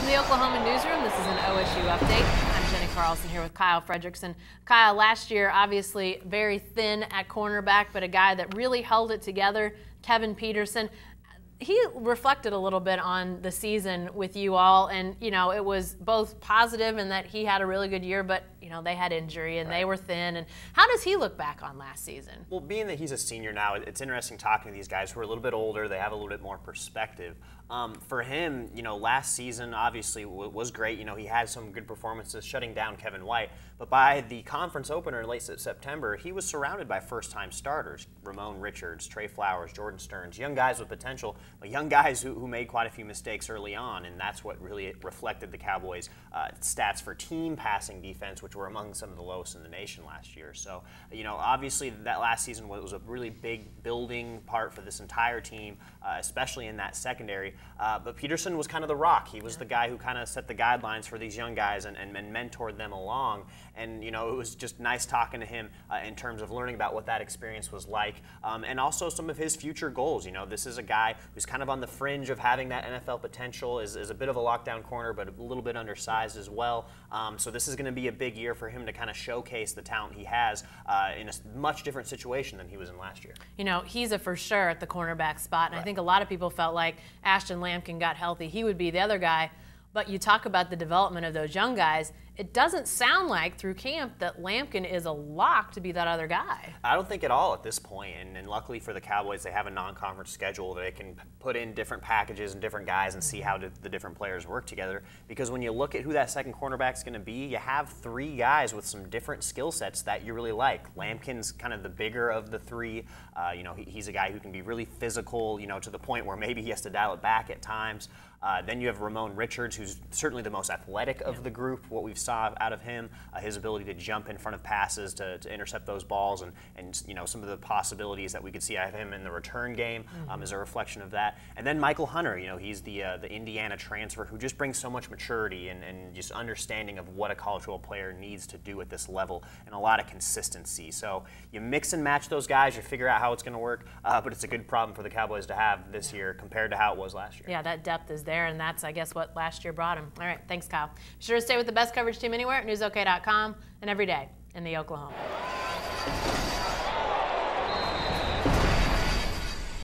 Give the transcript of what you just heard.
From the Oklahoma newsroom, this is an OSU update. I'm Jenni Carlson here with Kyle Fredrickson. Kyle, last year obviously very thin at cornerback, but a guy that really held it together, Kevin Peterson. He reflected a little bit on the season with you all, and it was both positive in that he had a really good year, but they had injury and they were thin. And how does he look back on last season? Well, being that he's a senior now, it's interesting talking to these guys who are a little bit older. They have a little bit more perspective. For him, last season obviously was great. He had some good performances shutting down Kevin White. But by the conference opener in late September, he was surrounded by first-time starters: Ramon Richards, Trey Flowers, Jordan Stearns, young guys with potential, but young guys who made quite a few mistakes early on, and that's what really reflected the Cowboys' stats for team passing defense, which were among some of the lowest in the nation last year. So, obviously that last season was a really big building part for this entire team, especially in that secondary. But Peterson was kind of the rock. He was the guy who kind of set the guidelines for these young guys and mentored them along. And, it was just nice talking to him in terms of learning about what that experience was like, and also some of his future goals. This is a guy who's kind of on the fringe of having that NFL potential, is a bit of a lockdown corner, but a little bit undersized as well. So this is going to be a big year for him to kind of showcase the talent he has in a much different situation than he was in last year. He's a for sure at the cornerback spot, and I think a lot of people felt like Ashton Lampkin got healthy, he would be the other guy. But you talk about the development of those young guys, it doesn't sound like through camp that Lampkin is a lock to be that other guy. I don't think at all at this point, and luckily for the Cowboys, they have a non-conference schedule that they can put in different packages and different guys and see how the different players work together. Because when you look at who that second cornerback is going to be, you have three guys with some different skill sets that you really like. Lampkin's kind of the bigger of the three. He's a guy who can be really physical, to the point where maybe he has to dial it back at times. Then you have Ramon Richards, who's certainly the most athletic of the group, what we've saw out of him, his ability to jump in front of passes to intercept those balls, and some of the possibilities that we could see out of him in the return game is a reflection of that. And then Michael Hunter, he's the Indiana transfer who just brings so much maturity and just understanding of what a college football player needs to do at this level, and a lot of consistency. So you mix and match those guys, you figure out how it's going to work, but it's a good problem for the Cowboys to have this year compared to how it was last year. Yeah, that depth is there, and that's, I guess, what last year brought him. All right, thanks, Kyle. Be sure to stay with the best coverage team anywhere at newsok.com and every day in the Oklahoma.